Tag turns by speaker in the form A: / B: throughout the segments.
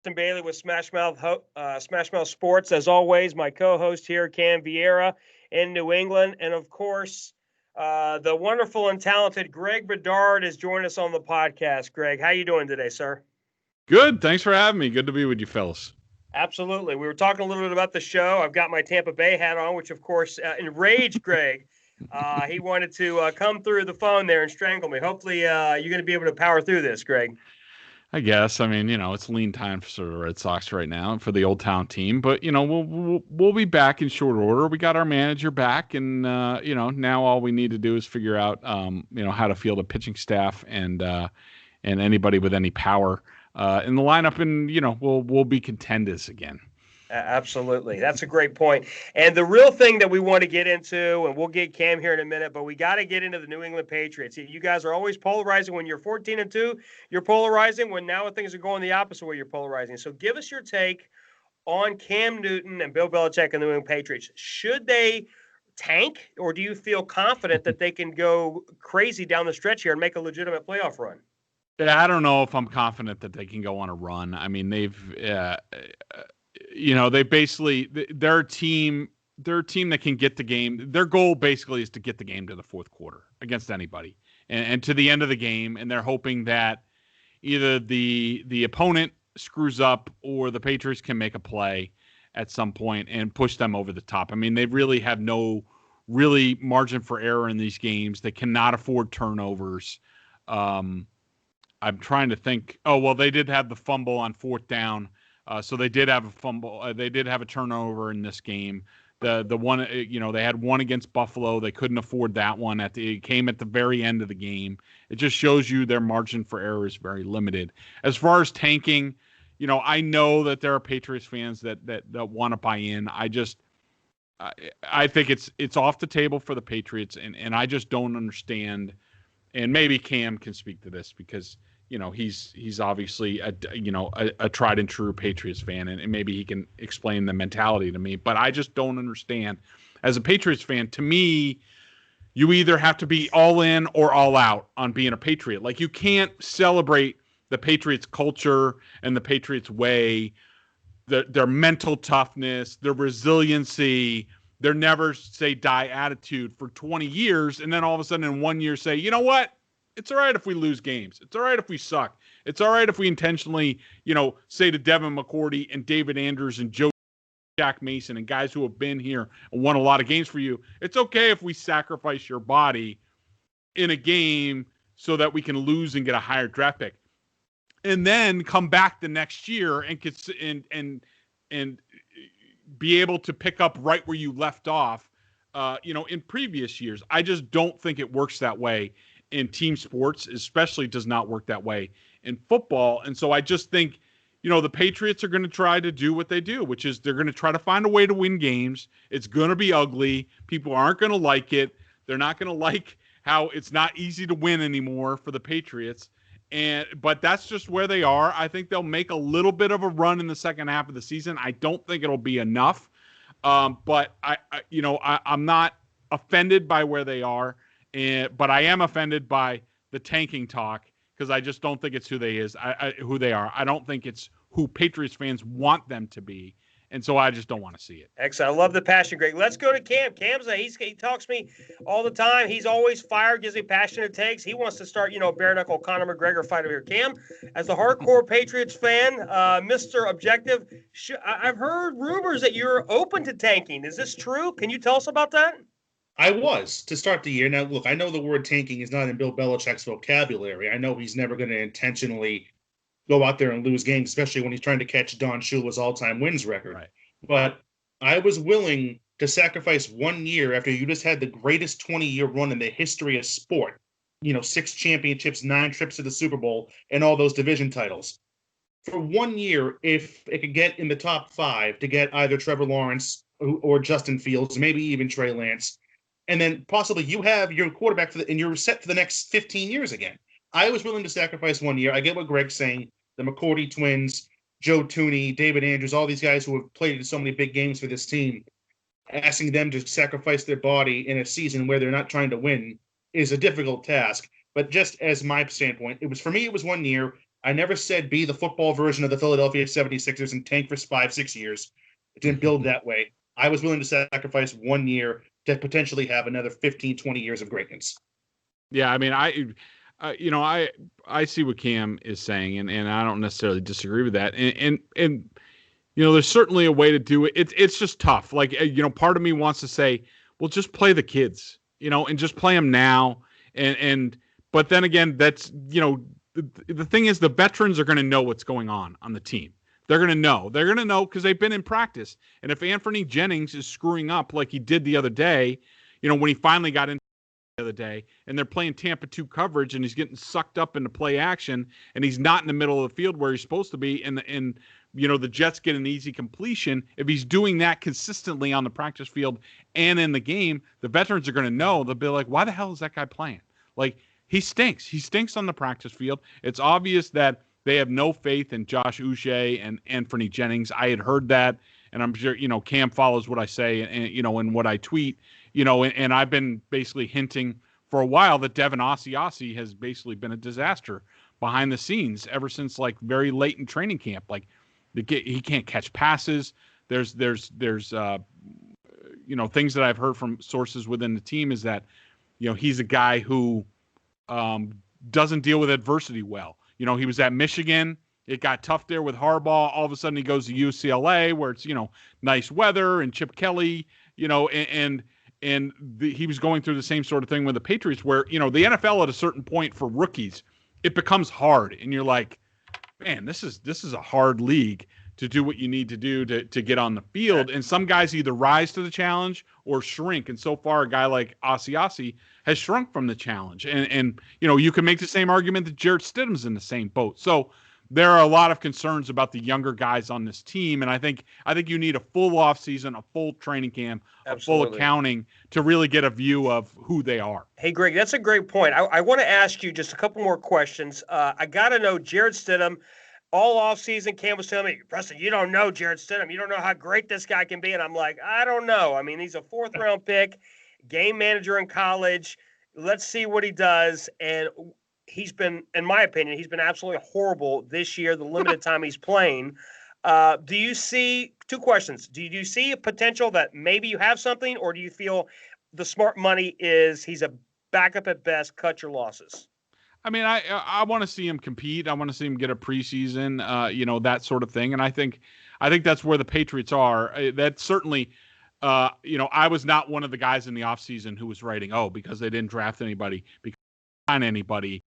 A: Preston Bailey with Smash Mouth Sports. As always, my co-host here, Cam Vieira in New England. And, of course, the wonderful and talented Greg Bedard is joining us on the podcast. Greg, how you doing today, sir?
B: Good. Thanks for having me. Good to be with you, fellas.
A: Absolutely. We were talking a little bit about the show. I've got my Tampa Bay hat on, which, of course, enraged Greg. He wanted to come through the phone there and strangle me. Hopefully, you're going to be able to power through this, Greg.
B: I guess. I mean, it's lean time for the Red Sox right now and for the Old Town team. But we'll be back in short order. We got our manager back, and now all we need to do is figure out how to field a pitching staff and anybody with any power in the lineup, and we'll be contenders again.
A: Absolutely. That's a great point. And the real thing that we want to get into, and we'll get Cam here in a minute, but we got to get into the New England Patriots. You guys are always polarizing. When you're 14-2, you're polarizing. When now things are going the opposite way, you're polarizing. So give us your take on Cam Newton and Bill Belichick and the New England Patriots. Should they tank, or do you feel confident that they can go crazy down the stretch here and make a legitimate playoff run?
B: Yeah, I don't know if I'm confident that they can go on a run. I mean, they basically, they're a team that can get the game. Their goal basically is to get the game to the fourth quarter against anybody and to the end of the game. And they're hoping that either the opponent screws up or the Patriots can make a play at some point and push them over the top. I mean, they really have no margin for error in these games. They cannot afford turnovers. I'm trying to think. Oh, well, they did have the fumble on fourth down. So they did have a fumble. They did have a turnover in this game. The one, they had one against Buffalo. They couldn't afford that one. It came at the very end of the game. It just shows you their margin for error is very limited. As far as tanking, I know that there are Patriots fans that want to buy in. I think it's off the table for the Patriots, and I just don't understand. And maybe Cam can speak to this because he's obviously a tried and true Patriots fan, and maybe he can explain the mentality to me. But I just don't understand. As a Patriots fan, to me, you either have to be all in or all out on being a Patriot. Like, you can't celebrate the Patriots culture and the Patriots way, their mental toughness, their resiliency, their never say die attitude for 20 years, and then all of a sudden in 1 year say, you know what? It's all right if we lose games. It's all right if we suck. It's all right if we intentionally, say to Devin McCourty and David Andrews and Jack Mason and guys who have been here and won a lot of games for you. It's okay if we sacrifice your body in a game so that we can lose and get a higher draft pick, and then come back the next year and be able to pick up right where you left off, in previous years. I just don't think it works that way in team sports, especially does not work that way in football. And so I just think, the Patriots are going to try to do what they do, which is they're going to try to find a way to win games. It's going to be ugly. People aren't going to like it. They're not going to like how it's not easy to win anymore for the Patriots. But that's just where they are. I think they'll make a little bit of a run in the second half of the season. I don't think it'll be enough. But I'm not offended by where they are. But I am offended by the tanking talk because I just don't think it's who they are. I don't think it's who Patriots fans want them to be. And so I just don't want to see it.
A: Excellent. I love the passion, Greg. Let's go to Cam. He talks to me all the time. He's always fired, gives me passionate takes. He wants to start, bare knuckle Conor McGregor fight over here. Cam, as a hardcore Patriots fan, Mr. Objective, I've heard rumors that you're open to tanking. Is this true? Can you tell us about that?
C: I was to start the year. Now, look, I know the word tanking is not in Bill Belichick's vocabulary. I know he's never going to intentionally go out there and lose games, especially when he's trying to catch Don Shula's all-time wins record.
B: Right.
C: But I was willing to sacrifice 1 year after you just had the greatest 20-year run in the history of sport. 6 championships, 9 trips to the Super Bowl, and all those division titles. For 1 year, if it could get in the top 5 to get either Trevor Lawrence or Justin Fields, maybe even Trey Lance, and then possibly you have your quarterback and you're set for the next 15 years again. I was willing to sacrifice 1 year. I get what Greg's saying. The McCourty twins, Joe Tooney, David Andrews, all these guys who have played in so many big games for this team, asking them to sacrifice their body in a season where they're not trying to win is a difficult task. But just as my standpoint, it was 1 year. I never said be the football version of the Philadelphia 76ers and tank for 5-6 years. It didn't build that way. I was willing to sacrifice 1 year to potentially have another 15, 20 years of greatness.
B: Yeah, I mean, I see what Cam is saying, and I don't necessarily disagree with that. And there's certainly a way to do it. It's just tough. Like, part of me wants to say, well, just play the kids, and just play them now. But then again, that's, the thing is, the veterans are going to know what's going on the team. They're going to know. They're going to know because they've been in practice. And if Anthony Jennings is screwing up like he did the other day, when he finally got in the other day, and they're playing Tampa 2 coverage, and he's getting sucked up into play action, and he's not in the middle of the field where he's supposed to be, and the Jets get an easy completion. If he's doing that consistently on the practice field and in the game, the veterans are going to know. They'll be like, why the hell is that guy playing? Like, he stinks. He stinks on the practice field. It's obvious that they have no faith in Josh Uche and Anthony Jennings. I had heard that, and I'm sure, Cam follows what I say and what I tweet, and I've been basically hinting for a while that Devin Asiasi has basically been a disaster behind the scenes ever since, like, very late in training camp. Like, he can't catch passes. There's things that I've heard from sources within the team is that, he's a guy who doesn't deal with adversity well. He was at Michigan. It got tough there with Harbaugh. All of a sudden he goes to UCLA where it's, nice weather and Chip Kelly, he was going through the same sort of thing with the Patriots where, the NFL at a certain point for rookies, it becomes hard. And you're like, man, this is a hard league to do what you need to do to get on the field. And some guys either rise to the challenge or shrink. And so far, a guy like Asiasi has shrunk from the challenge. And you can make the same argument that Jarrett Stidham's in the same boat. So there are a lot of concerns about the younger guys on this team. And I think you need a full offseason, a full training camp,
A: Absolutely.
B: a full accounting to really get a view of who they are.
A: Hey, Greg, that's a great point. I want to ask you just a couple more questions. I got to know Jarrett Stidham. All offseason, Cam was telling me, Preston, you don't know Jarrett Stidham. You don't know how great this guy can be. And I'm like, I don't know. I mean, he's a 4th-round pick, game manager in college. Let's see what he does. And he's been, in my opinion, he's been absolutely horrible this year, the limited time he's playing. Do you see – 2 questions. Do you see a potential that maybe you have something, or do you feel the smart money is he's a backup at best, cut your losses?
B: I mean, I want to see him compete. I want to see him get a preseason, that sort of thing. And I think that's where the Patriots are. That certainly, I was not one of the guys in the offseason who was writing, because they didn't draft anybody, because they didn't sign anybody,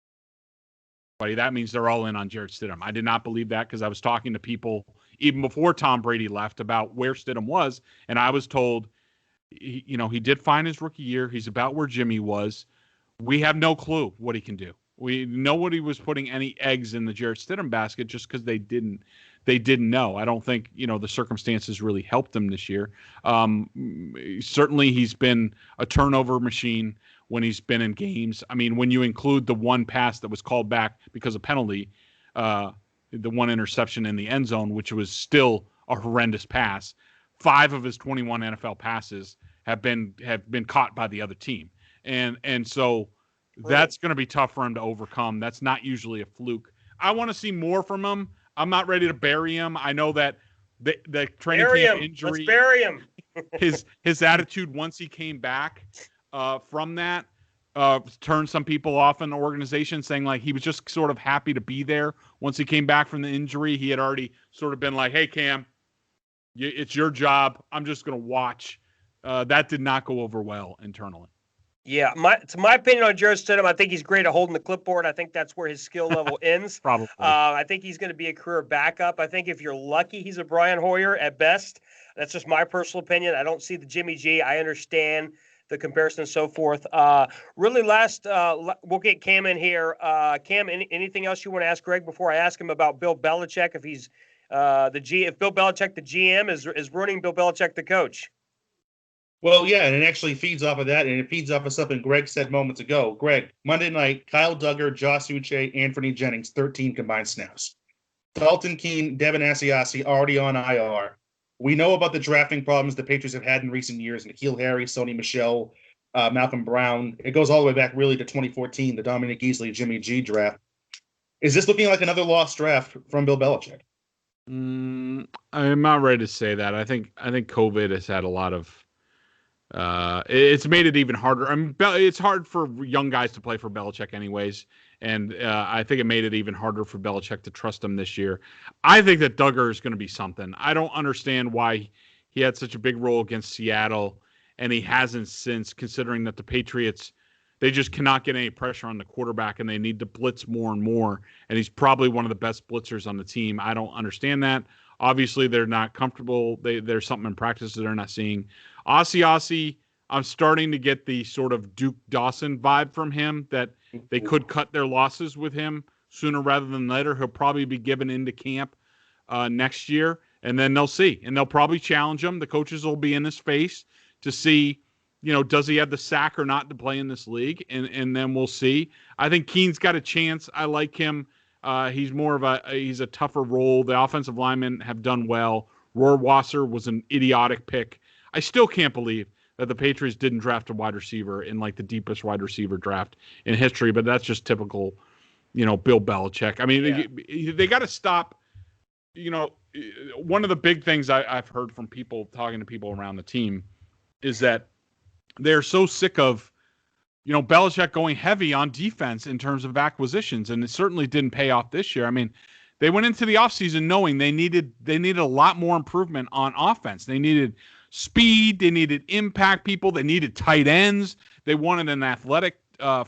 B: that means they're all in on Jarrett Stidham. I did not believe that because I was talking to people even before Tom Brady left about where Stidham was. And I was told, he did fine his rookie year. He's about where Jimmy was. We have no clue what he can do. Nobody was putting any eggs in the Jarrett Stidham basket just because they didn't know. I don't think, the circumstances really helped him this year. Certainly he's been a turnover machine when he's been in games. I mean, when you include the one pass that was called back because of penalty, the one interception in the end zone, which was still a horrendous pass, 5 of his 21 NFL passes have been caught by the other team. And so that's going to be tough for him to overcome. That's not usually a fluke. I want to see more from him. I'm not ready to bury him. I know that the training camp injury.
A: Let's bury him.
B: his attitude once he came back from that turned some people off in the organization, saying like he was just sort of happy to be there. Once he came back from the injury, he had already sort of been like, "Hey Cam, it's your job. I'm just going to watch." That did not go over well internally.
A: Yeah, to my opinion on Jarrett Stidham, I think he's great at holding the clipboard. I think that's where his skill level ends.
B: Probably.
A: I think he's going to be a career backup. I think if you're lucky, he's a Brian Hoyer at best. That's just my personal opinion. I don't see the Jimmy G. I understand the comparison and so forth. Really last, we'll get Cam in here. Cam, anything else you want to ask Greg before I ask him about Bill Belichick? If he's if Bill Belichick, the GM, is ruining Bill Belichick, the coach?
C: Well, yeah, and it actually feeds off of that, and it feeds off of something Greg said moments ago. Greg, Monday night, Kyle Duggar, Josh Uche, Anthony Jennings, 13 combined snaps. Dalton Keene, Devin Asiasi already on IR. We know about the drafting problems the Patriots have had in recent years. N'Keal Harry, Sony Michel, Malcolm Brown. It goes all the way back really to 2014, the Dominic Easley, Jimmy G draft. Is this looking like another lost draft from Bill Belichick?
B: I'm not ready to say that. I think COVID has had a lot of. It's made it even harder. I mean, it's hard for young guys to play for Belichick, anyways, and I think it made it even harder for Belichick to trust him this year. I think that Duggar is going to be something. I don't understand why he had such a big role against Seattle, and he hasn't since. Considering that the Patriots, they just cannot get any pressure on the quarterback, and they need to blitz more and more. And he's probably one of the best blitzers on the team. I don't understand that. Obviously, they're not comfortable. There's something in practice that they're not seeing. Ossie, I'm starting to get the sort of Duke Dawson vibe from him that they could cut their losses with him sooner rather than later. He'll probably be given into camp next year, and then they'll see. And they'll probably challenge him. The coaches will be in his face to see, does he have the sack or not to play in this league? And then we'll see. I think Keene's got a chance. I like him. He's more of he's a tougher role. The offensive linemen have done well. Rohrwasser was an idiotic pick. I still can't believe that the Patriots didn't draft a wide receiver in like the deepest wide receiver draft in history, but that's just typical, Bill Belichick. I mean, they got to stop, one of the big things I've heard from people talking to people around the team is that they're so sick of, Belichick going heavy on defense in terms of acquisitions, and it certainly didn't pay off this year. I mean, they went into the offseason knowing they needed a lot more improvement on offense. They needed speed. They needed impact people. They needed tight ends. They wanted an athletic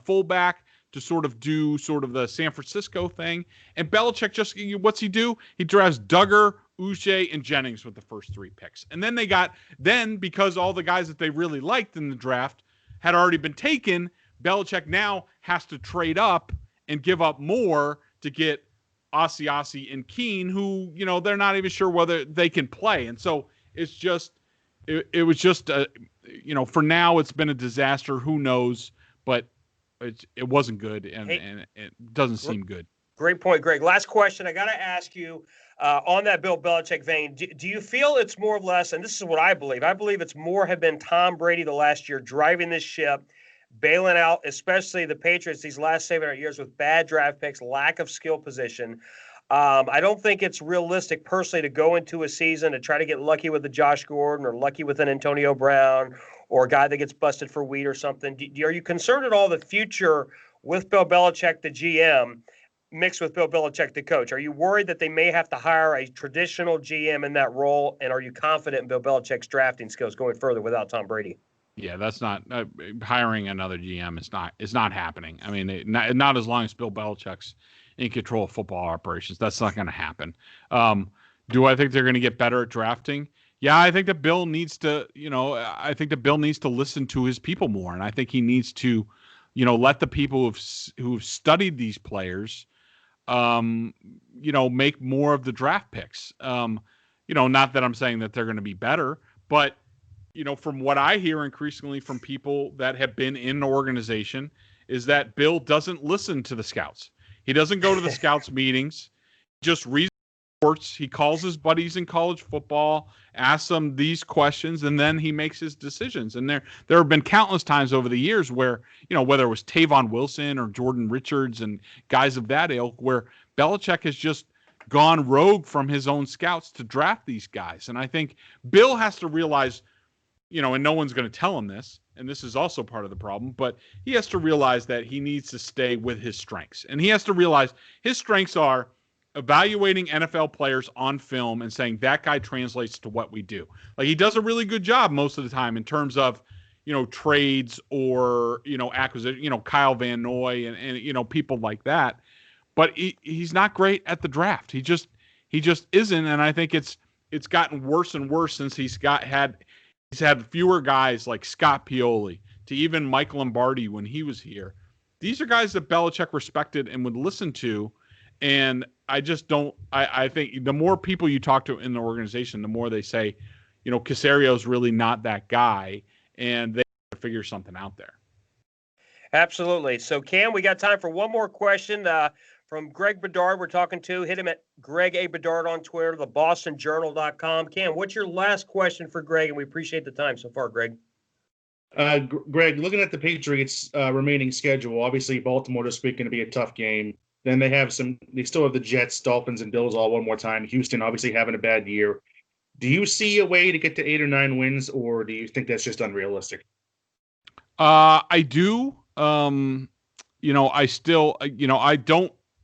B: fullback to sort of do sort of the San Francisco thing. And Belichick what's he do? He drafts Duggar, Uche, and Jennings with the first 3 picks. And then because all the guys that they really liked in the draft had already been taken, Belichick now has to trade up and give up more to get Ossie and Keene, who, they're not even sure whether they can play. And so it's just, it was just, for now it's been a disaster. Who knows? But it wasn't good, and it doesn't seem good.
A: Great point, Greg. Last question. I got to ask you on that Bill Belichick vein, do you feel it's more or less, and this is what I believe it's more have been Tom Brady the last year driving this ship, bailing out, especially the Patriots these last 7 or 8 years with bad draft picks, lack of skill position. I don't think it's realistic personally to go into a season to try to get lucky with a Josh Gordon or lucky with an Antonio Brown or a guy that gets busted for weed or something. Are you concerned at all the future with Bill Belichick, the GM, mixed with Bill Belichick, the coach? Are you worried that they may have to hire a traditional GM in that role? And are you confident in Bill Belichick's drafting skills going further without Tom Brady?
B: Yeah, that's not hiring another GM is not happening. I mean, not as long as Bill Belichick's in control of football operations. That's not going to happen. Do I think they're going to get better at drafting? Yeah, I think that Bill needs to, listen to his people more. And I think he needs to, let the people who've studied these players, make more of the draft picks. Not that I'm saying that they're going to be better, but, from what I hear increasingly from people that have been in the organization is that Bill doesn't listen to the scouts. He doesn't go to the scouts meetings, just reads reports. He calls his buddies in college football, asks them these questions, and then he makes his decisions. And there have been countless times over the years where, whether it was Tavon Wilson or Jordan Richards and guys of that ilk, where Belichick has just gone rogue from his own scouts to draft these guys. And I think Bill has to realize, and no one's going to tell him this, and this is also part of the problem, but he has to realize that he needs to stay with his strengths. And he has to realize his strengths are evaluating NFL players on film and saying that guy translates to what we do. Like, he does a really good job most of the time in terms of, trades or, acquisition, Kyle Van Noy and people like that. But he's not great at the draft. He just isn't. And I think it's gotten worse and worse since he's had fewer guys like Scott Pioli to even Mike Lombardi when he was here. These are guys that Belichick respected and would listen to. And I just don't, I think the more people you talk to in the organization, the more they say, Casario's really not that guy, and they have to figure something out there.
A: Absolutely. So, Cam, we got time for one more question from Greg Bedard. We're talking to. Hit him at Greg A. Bedard on Twitter, thebostonjournal.com. Cam, what's your last question for Greg? And we appreciate the time so far, Greg.
C: Greg, looking at the Patriots' remaining schedule, obviously Baltimore this week going to be a tough game. Then they still have the Jets, Dolphins, and Bills all one more time. Houston obviously having a bad year. Do you see a way to get to 8 or 9 wins, or do you think that's just unrealistic?
B: I do. I still,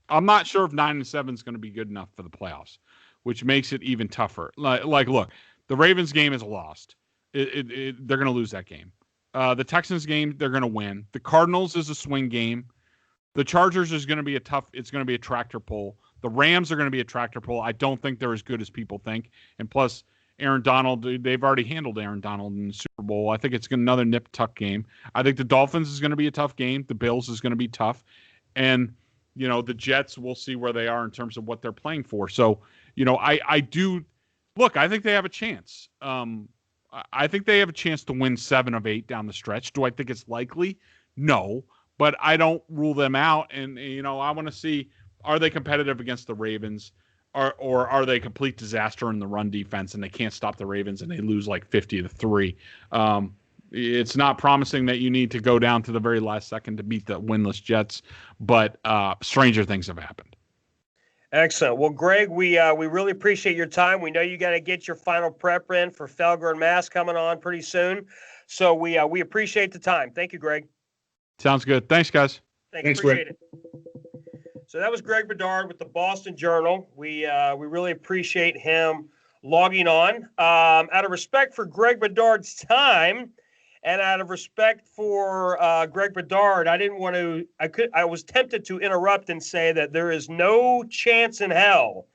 B: I'm not sure if 9-7 is going to be good enough for the playoffs, which makes it even tougher. Like, look, the Ravens game is lost. They're going to lose that game. The Texans game, they're going to win. The Cardinals is a swing game. The Chargers is going to be it's going to be a tractor pull. The Rams are going to be a tractor pull. I don't think they're as good as people think. And plus, Aaron Donald, they've already handled Aaron Donald in the Super Bowl. I think it's another nip-tuck game. I think the Dolphins is going to be a tough game. The Bills is going to be tough. And, the Jets, we'll see where they are in terms of what they're playing for. So, I do – look, I think they have a chance. I think they have a chance to win 7 of 8 down the stretch. Do I think it's likely? No. But I don't rule them out. And, I want to see, are they competitive against the Ravens? Or are they a complete disaster in the run defense and they can't stop the Ravens and they lose like 50-3? It's not promising that you need to go down to the very last second to beat the winless Jets, but stranger things have happened.
A: Excellent. Well, Greg, we really appreciate your time. We know you got to get your final prep in for Felger and Mass coming on pretty soon. So we appreciate the time. Thank you, Greg.
B: Sounds good. Thanks, guys.
C: Thanks,
A: appreciate
C: Greg.
A: it. So that was Greg Bedard with the Boston Journal. We really appreciate him logging on. Out of respect for Greg Bedard's time, and out of respect for Greg Bedard, I was tempted to interrupt and say that there is no chance in hell.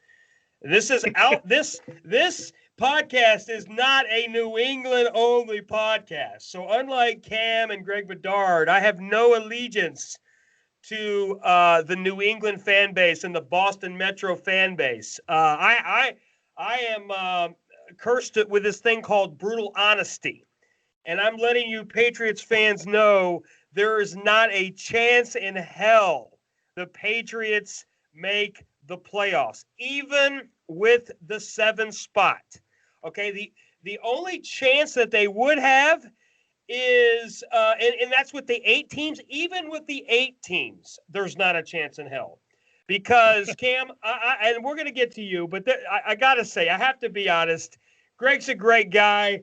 A: This is out. This podcast is not a New England only podcast. So unlike Cam and Greg Bedard, I have no allegiance to the New England fan base and the Boston Metro fan base. I am cursed with this thing called brutal honesty. And I'm letting you Patriots fans know there is not a chance in hell the Patriots make the playoffs, even with the 7th spot. Okay, the only chance that they would have is, and that's with the 8 teams. Even with the 8 teams, there's not a chance in hell. Because, Cam, and we're going to get to you, but I got to say, I have to be honest, Greg's a great guy.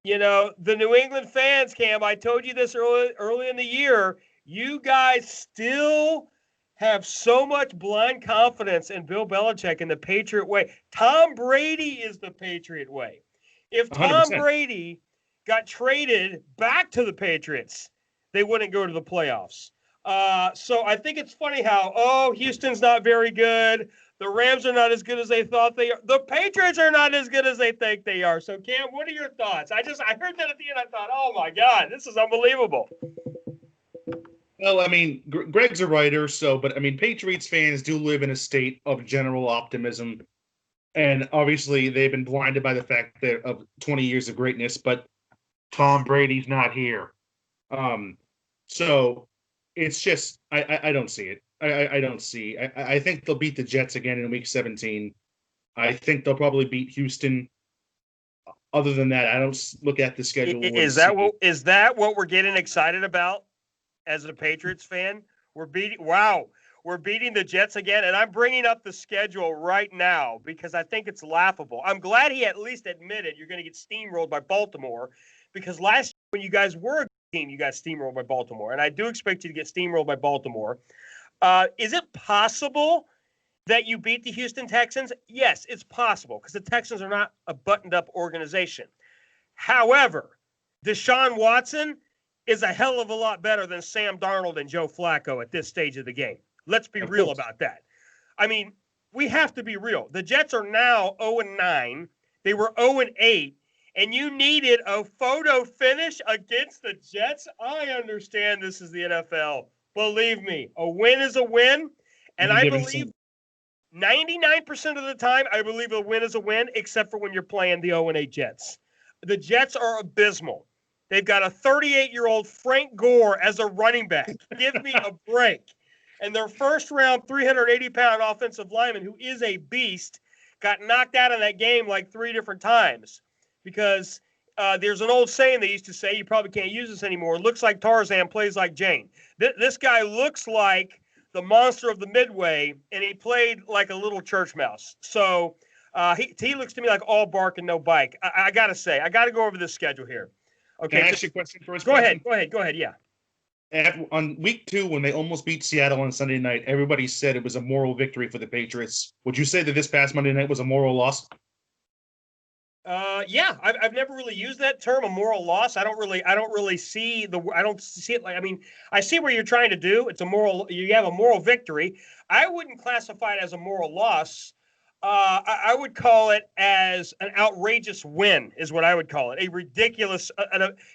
A: The New England fans, Cam, I told you this early in the year, you guys still have so much blind confidence in Bill Belichick and the Patriot way. Tom Brady is the Patriot way. If Tom
C: 100%.
A: Brady got traded back to the Patriots, they wouldn't go to the playoffs. So I think it's funny how, Houston's not very good. The Rams are not as good as they thought they are. The Patriots are not as good as they think they are. So, Cam, what are your thoughts? I heard that at the end. I thought, oh, my God, this is unbelievable.
C: Well, I mean, Greg's a writer, but Patriots fans do live in a state of general optimism. And obviously, they've been blinded by the fact that of 20 years of greatness, but Tom Brady's not here. So it's just, I don't see it. I don't see. I think they'll beat the Jets again in Week 17. I think they'll probably beat Houston. Other than that, I don't look at the schedule.
A: Is that what we're getting excited about as a Patriots fan? We're beating the Jets again, and I'm bringing up the schedule right now because I think it's laughable. I'm glad he at least admitted you're going to get steamrolled by Baltimore, because last year when you guys were a team, you got steamrolled by Baltimore, and I do expect you to get steamrolled by Baltimore. Is it possible that you beat the Houston Texans? Yes, it's possible, because the Texans are not a buttoned-up organization. However, Deshaun Watson is a hell of a lot better than Sam Darnold and Joe Flacco at this stage of the game. Let's be real about that. I mean, we have to be real. The Jets are now 0-9. They were 0-8, and you needed a photo finish against the Jets? I understand this is the NFL. Believe me, a win is a win, and I believe 99% of the time, I believe a win is a win, except for when you're playing the 0-8 Jets. The Jets are abysmal. They've got a 38-year-old Frank Gore as a running back. Give me a break. And their first-round 380-pound offensive lineman, who is a beast, got knocked out of that game like 3 different times because there's an old saying they used to say, you probably can't use this anymore, looks like Tarzan, plays like Jane. This guy looks like the monster of the Midway, and he played like a little church mouse. So he looks to me like all bark and no bite. I got to say, I got to go over this schedule here. Okay.
C: Can I ask you a question first?
A: Go ahead. Yeah.
C: On week 2, when they almost beat Seattle on Sunday night, everybody said it was a moral victory for the Patriots. Would you say that this past Monday night was a moral loss?
A: Yeah, I've never really used that term, a moral loss. I don't really see it like, I mean, I see what you're trying to do. You have a moral victory. I wouldn't classify it as a moral loss. I would call it as an outrageous win is what I would call it. A ridiculous,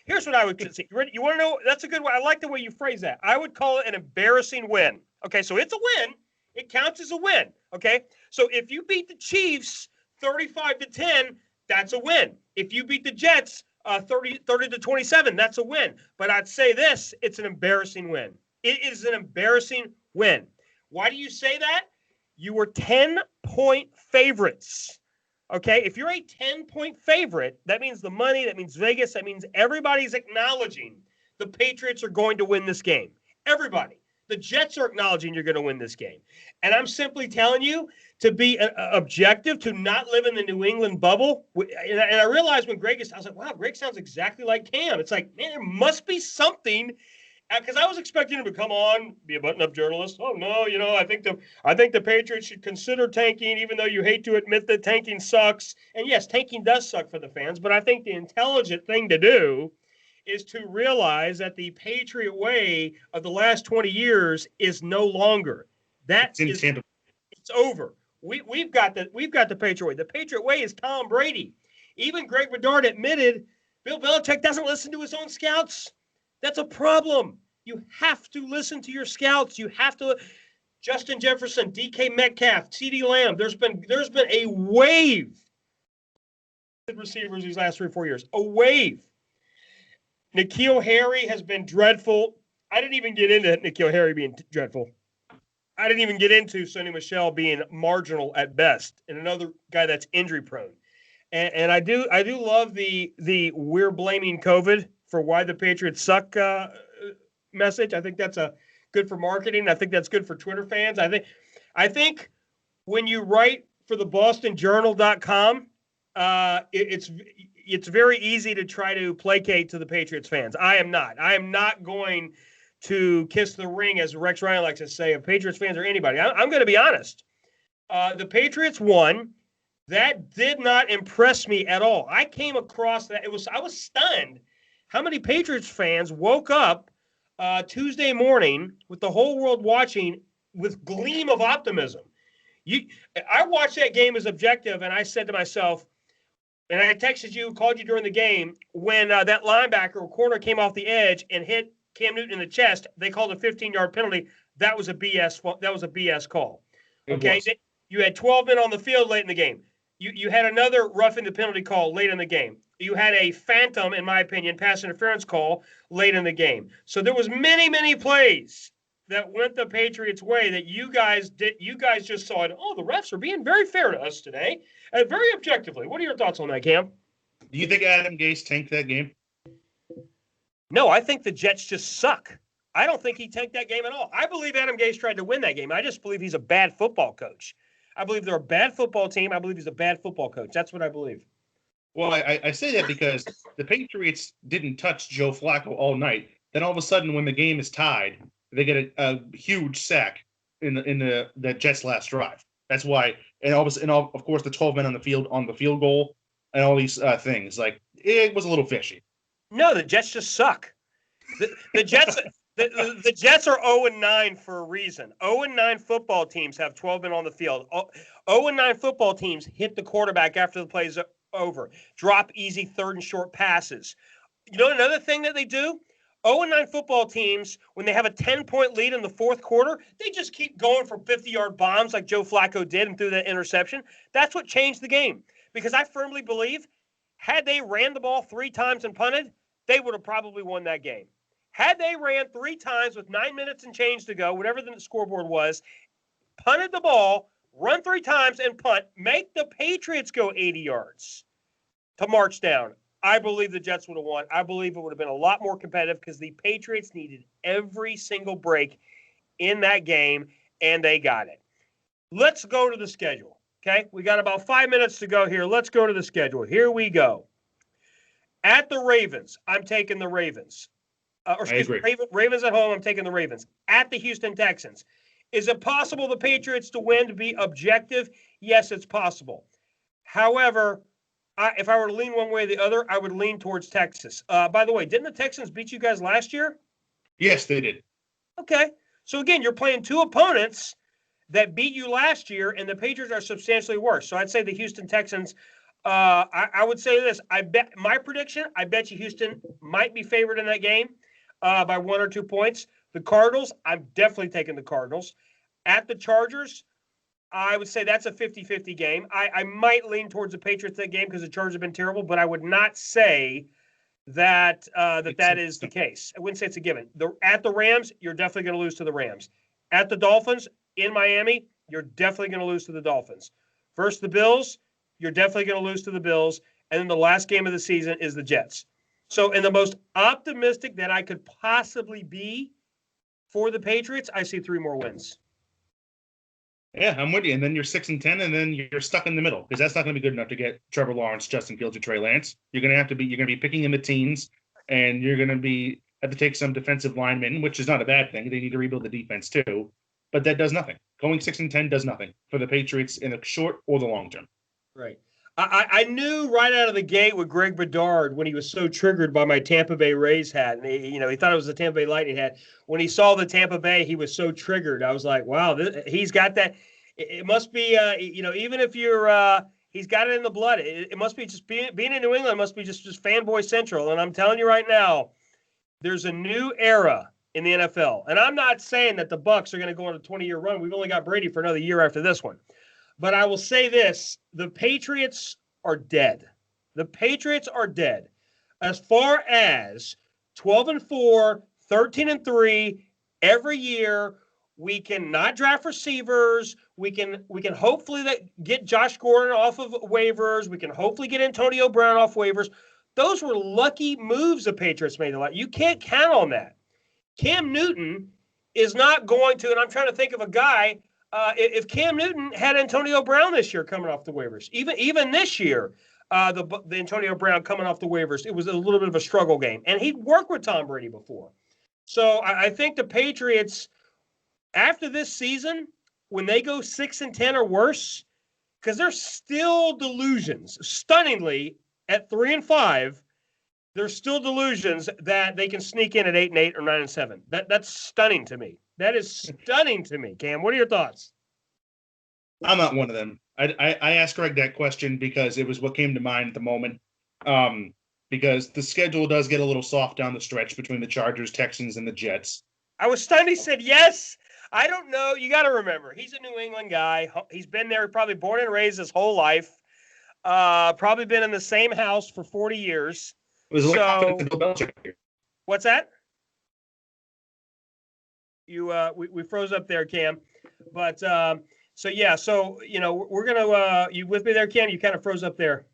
A: here's what I would say. You want to know, that's a good way. I like the way you phrase that. I would call it an embarrassing win. Okay. So it's a win. It counts as a win. Okay. So if you beat the Chiefs 35-10, that's a win. If you beat the Jets 30-27, that's a win. But I'd say this, it's an embarrassing win. It is an embarrassing win. Why do you say that? You were 10-point favorites. Okay? If you're a 10-point favorite, that means the money, that means Vegas, that means everybody's acknowledging the Patriots are going to win this game. Everybody. The Jets are acknowledging you're going to win this game. And I'm simply telling you to be objective, to not live in the New England bubble. And I realized when I was like, wow, Greg sounds exactly like Cam. It's like, man, there must be something. Because I was expecting him to come on, be a button-up journalist. Oh, no, I think the Patriots should consider tanking, even though you hate to admit that tanking sucks. And yes, tanking does suck for the fans, but I think the intelligent thing to do is to realize that the Patriot way of the last 20 years is no longer. It's over. We've got the Patriot way. The Patriot way is Tom Brady. Even Greg Bedard admitted Bill Belichick doesn't listen to his own scouts. That's a problem. You have to listen to your scouts. You have to. Justin Jefferson, DK Metcalf, CeeDee Lamb. There's been a wave of receivers these last 3 or 4 years. A wave. N'Keal Harry has been dreadful. I didn't even get into N'Keal Harry being dreadful. I didn't even get into Sonny Michel being marginal at best, and another guy that's injury prone. And I do love the we're blaming COVID for why the Patriots suck message. I think that's good for marketing. I think that's good for Twitter fans. I think when you write for the BostonJournal.com, it's very easy to try to placate to the Patriots fans. I am not going to kiss the ring, as Rex Ryan likes to say, of Patriots fans or anybody. I'm going to be honest. The Patriots won. That did not impress me at all. I came across that. I was stunned how many Patriots fans woke up Tuesday morning with the whole world watching with gleam of optimism. I watched that game as objective, and I said to myself, and I texted you, called you during the game, when that linebacker or corner came off the edge and hit Cam Newton in the chest, they called a 15-yard penalty. That was a BS call. Okay, you had 12 men on the field late in the game. You had another roughing the penalty call late in the game. You had a phantom, in my opinion, pass interference call late in the game. So there was many, many plays that went the Patriots' way that you guys did. You guys just saw it. Oh, the refs are being very fair to us today, very objectively. What are your thoughts on that, Cam?
C: Do you think Adam Gase tanked that game?
A: No, I think the Jets just suck. I don't think he tanked that game at all. I believe Adam Gase tried to win that game. I just believe he's a bad football coach. I believe they're a bad football team. I believe he's a bad football coach. That's what I believe.
C: Well, I say that because the Patriots didn't touch Joe Flacco all night. Then all of a sudden, when the game is tied, they get a huge sack in the Jets' last drive. That's why, and of course, the 12 men on the field goal, and all these things. Like, it was a little fishy.
A: No, the Jets just suck. The Jets. The Jets are 0-9 for a reason. 0-9 football teams have 12 men on the field. 0-9 football teams hit the quarterback after the play's over. Drop easy third and short passes. You know another thing that they do? 0-9 football teams, when they have a 10-point lead in the fourth quarter, they just keep going for 50-yard bombs like Joe Flacco did and threw that interception. That's what changed the game. Because I firmly believe, had they ran the ball 3 times and punted, they would have probably won that game. Had they ran 3 times with 9 minutes and change to go, whatever the scoreboard was, punted the ball, run 3 times and punt, make the Patriots go 80 yards to march down, I believe the Jets would have won. I believe it would have been a lot more competitive because the Patriots needed every single break in that game, and they got it. Let's go to the schedule, okay? We got about 5 minutes to go here. Let's go to the schedule. Here we go. At the Ravens, I'm taking the Ravens. Ravens at home, I'm taking the Ravens. At the Houston Texans. Is it possible the Patriots to win, to be objective? Yes, it's possible. However, if I were to lean one way or the other, I would lean towards Texas. By the way, didn't the Texans beat you guys last year?
C: Yes, they did.
A: Okay. So, again, you're playing two opponents that beat you last year, and the Patriots are substantially worse. So I'd say the Houston Texans, I would say this. I bet you Houston might be favored in that game by 1 or 2 points. The Cardinals, I'm definitely taking the Cardinals. At the Chargers, I would say that's a 50-50 game. I might lean towards the Patriots that game because the Chargers have been terrible, but I would not say that that is the case. I wouldn't say it's a given. At the Rams, you're definitely going to lose to the Rams. At the Dolphins in Miami, you're definitely going to lose to the Dolphins. Versus the Bills, you're definitely going to lose to the Bills. And then the last game of the season is the Jets. So in the most optimistic that I could possibly be for the Patriots, I see 3 more wins.
C: Yeah, I'm with you. And then you're 6-10, and then you're stuck in the middle because that's not going to be good enough to get Trevor Lawrence, Justin Fields, or Trey Lance. You're going to be picking in the teens, and you're going to have to take some defensive linemen, which is not a bad thing. They need to rebuild the defense too, but that does nothing. Going 6-10 does nothing for the Patriots in the short or the long term.
A: Right. I knew right out of the gate with Greg Bedard when he was so triggered by my Tampa Bay Rays hat, and he thought it was the Tampa Bay Lightning hat. When he saw the Tampa Bay, he was so triggered. I was like, wow, he's got that. It must be, even if you're, he's got it in the blood. It must be just being in New England. Must be just fanboy central. And I'm telling you right now, there's a new era in the NFL. And I'm not saying that the Bucs are going to go on a 20-year run. We've only got Brady for another year after this one. But I will say this, the Patriots are dead. The Patriots are dead. As far as 12-4, 13-3, every year, we can not draft receivers. We can hopefully get Josh Gordon off of waivers. We can hopefully get Antonio Brown off waivers. Those were lucky moves the Patriots made a lot. You can't count on that. Cam Newton is not going to, and I'm trying to think of a guy, if Cam Newton had Antonio Brown this year coming off the waivers, even this year, the Antonio Brown coming off the waivers, it was a little bit of a struggle game. And he'd worked with Tom Brady before. So I think the Patriots, after this season, when they go 6-10 or worse, because they're still delusions, stunningly, at 3-5, there's still delusions that they can sneak in at 8-8 or 9-7. That's stunning to me. That is stunning to me. Cam, what are your thoughts?
C: I'm not one of them. I asked Greg that question because it was what came to mind at the moment. Because the schedule does get a little soft down the stretch between the Chargers, Texans, and the Jets.
A: I was stunned. He said yes. I don't know. You got to remember, he's a New England guy. He's been there, probably born and raised his whole life. Probably been in the same house for 40 years.
C: It was Bill Belichick here.
A: What's that? We froze up there, Cam. But we're gonna. You with me there, Cam? You kind of froze up there.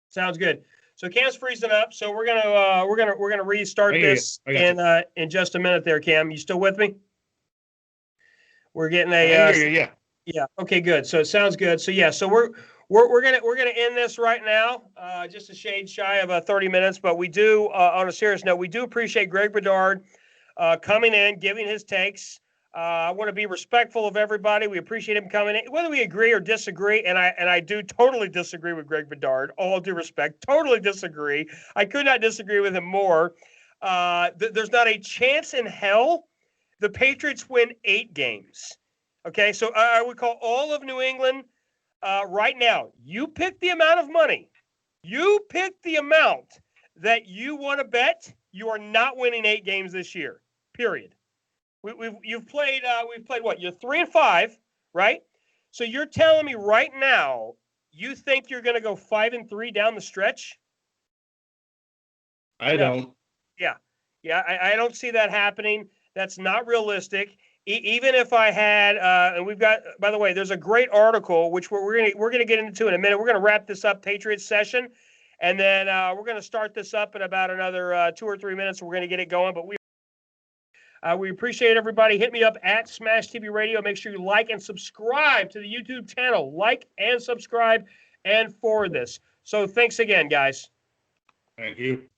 A: Sounds good. So Cam's freezing up. So we're gonna restart this in just a minute there, Cam. You still with me? We're getting a yeah. Okay, good. So it sounds good. So yeah, so we're gonna end this right now. Just a shade shy of 30 minutes, but we do on a serious note, we do appreciate Greg Bedard coming in, giving his takes. I want to be respectful of everybody. We appreciate him coming in, whether we agree or disagree. And I do totally disagree with Greg Bedard. All due respect, totally disagree. I could not disagree with him more. There's not a chance in hell the Patriots win 8 games. Okay, so I would call all of New England right now. You pick the amount of money. You pick the amount that you want to bet. You are not winning 8 games this year. Period. We've played what? You're 3-5, right? So you're telling me right now you think you're going to go 5-3 down the stretch?
C: I don't.
A: Yeah, I don't see that happening. That's not realistic. Even if I had, and we've got, by the way, there's a great article which we're gonna get into in a minute. We're gonna wrap this up, Patriots session, and then we're gonna start this up in about another 2 or 3 minutes. We're gonna get it going, but We appreciate everybody. Hit me up at Smash TV Radio. Make sure you like and subscribe to the YouTube channel. Like and subscribe and forward this. So thanks again, guys.
C: Thank you.